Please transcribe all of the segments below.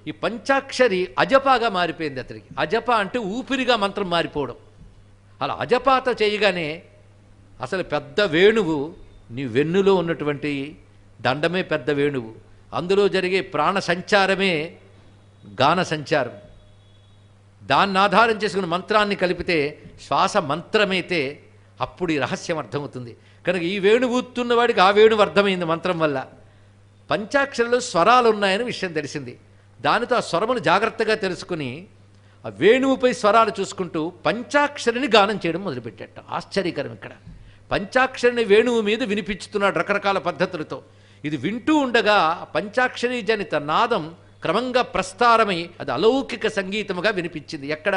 ఈ పంచాక్షరి అజపాగా మారిపోయింది అతనికి. అజప అంటే ఊపిరిగా మంత్రం మారిపోవడం. అలా అజపాత చేయగానే అసలు పెద్ద వేణువు నీ వెన్నులో ఉన్నటువంటి దండమే పెద్ద వేణువు, అందులో జరిగే ప్రాణ సంచారమే గాన సంచారం. దాన్ని ఆధారం చేసుకుని మంత్రాన్ని కలిపితే శ్వాస మంత్రమైతే అప్పుడు ఈ రహస్యం అర్థమవుతుంది. కనుక ఈ వేణువు ఊతున్నవాడికి ఆ వేణువు అర్థమైంది మంత్రం వల్ల. పంచాక్షరిలో స్వరాలు ఉన్నాయని విషయం తెలిసింది. దానితో ఆ స్వరమును జాగ్రత్తగా తెలుసుకుని ఆ వేణువుపై స్వరాలు చూసుకుంటూ పంచాక్షరిని గానం చేయడం మొదలుపెట్టాట. ఆశ్చర్యకరం. ఇక్కడ పంచాక్షరిని వేణువు మీద వినిపించుతున్నాడు రకరకాల పద్ధతులతో. ఇది వింటూ ఉండగా పంచాక్షరి జనిత నాదం క్రమంగా ప్రస్తారమై అది అలౌకిక సంగీతముగా వినిపించింది. ఎక్కడ?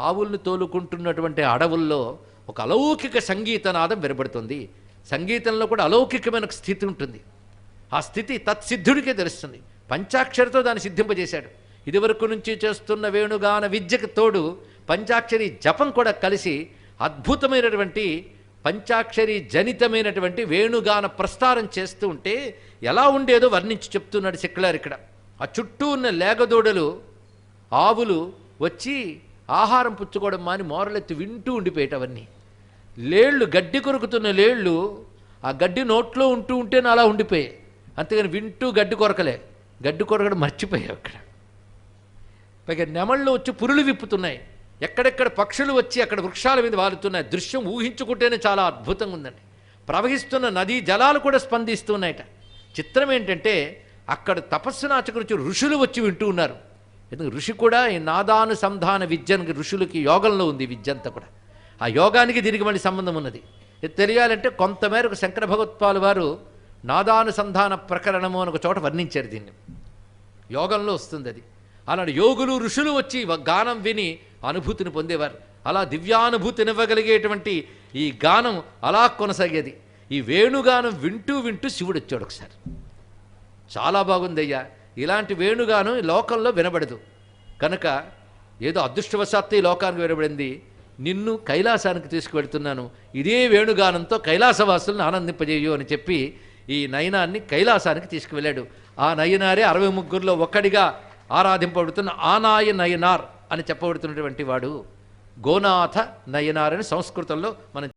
ఆవులను తోలుకుంటున్నటువంటి అడవుల్లో ఒక అలౌకిక సంగీత నాదం వినబడుతుంది. సంగీతంలో కూడా అలౌకికమైన స్థితి ఉంటుంది. ఆ స్థితి తత్సిద్ధుడికే తెలుస్తుంది. పంచాక్షరితో దాన్ని సిద్ధింపజేశాడు. ఇదివరకు నుంచి చేస్తున్న వేణుగాన విద్యకు తోడు పంచాక్షరి జపం కూడా కలిసి అద్భుతమైనటువంటి పంచాక్షరి జనితమైనటువంటి వేణుగాన ప్రస్తారం చేస్తూ ఉంటే ఎలా ఉండేదో వర్ణించి చెప్తున్నాడు సెక్యులర్ ఇక్కడ. ఆ చుట్టూ ఉన్న లేగదూడలు ఆవులు వచ్చి ఆహారం పుచ్చుకోవడం మాని మోరలెత్తి వింటూ ఉండిపోయేటవన్నీ. లేళ్ళు గడ్డి కొరుకుతున్న లేళ్ళు ఆ గడ్డి నోట్లో ఉంటూ ఉంటేనే అలా ఉండిపోయాయి. అంతేగాని వింటూ గడ్డి కొరకలే, గడ్డి కొరకడం మర్చిపోయావు అక్కడ. పైగా నెమళ్ళు వచ్చి పురులు విప్పుతున్నాయి. ఎక్కడెక్కడ పక్షులు వచ్చి అక్కడ వృక్షాల మీద వాలుతున్నాయి. దృశ్యం ఊహించుకుంటేనే చాలా అద్భుతంగా ఉందండి. ప్రవహిస్తున్న నదీ జలాలు కూడా స్పందిస్తున్నాయట. చిత్రం ఏంటంటే అక్కడ తపస్సునాచకులు ఋషులు వచ్చి వింటూ ఉన్నారు. ఎందుకంటే ఋషి కూడా ఈ నాదానుసంధాన విద్యకి ఋషులకి యోగంలో ఉంది విద్య అంతా కూడా. ఆ యోగానికి దీనికి మళ్ళీ సంబంధం ఉన్నది. ఇది తెలియాలంటే కొంతమేరకు శంకర భగవత్పాలు వారు నాదానుసంధాన ప్రకరణము అని ఒక చోట వర్ణించారు దీన్ని. యోగంలో వస్తుంది అది. అలాంటి యోగులు ఋషులు వచ్చి గానం విని అనుభూతిని పొందేవారు. అలా దివ్యానుభూతినివ్వగలిగేటువంటి ఈ గానం అలా కొనసాగేది. ఈ వేణుగానం వింటూ వింటూ శివుడు వచ్చాడు ఒకసారి. చాలా బాగుందయ్యా, ఇలాంటి వేణుగానం ఈ లోకంలో వినబడదు. కనుక ఏదో అదృష్టవశాత్తు ఈ లోకానికి వినబడింది. నిన్ను కైలాసానికి తీసుకువెళ్తున్నాను, ఇదే వేణుగానంతో కైలాసవాసులను ఆనందింపజేయు అని చెప్పి ఈ నయనాన్ని కైలాసానికి తీసుకువెళ్ళాడు. ఆ నయనారే 63లో ఒక్కడిగా ఆరాధింపబడుతున్న ఆనాయ నయనార్ అని చెప్పబడుతున్నటువంటి వాడు గోనాథ నయనార్ అని సంస్కృతంలో మనం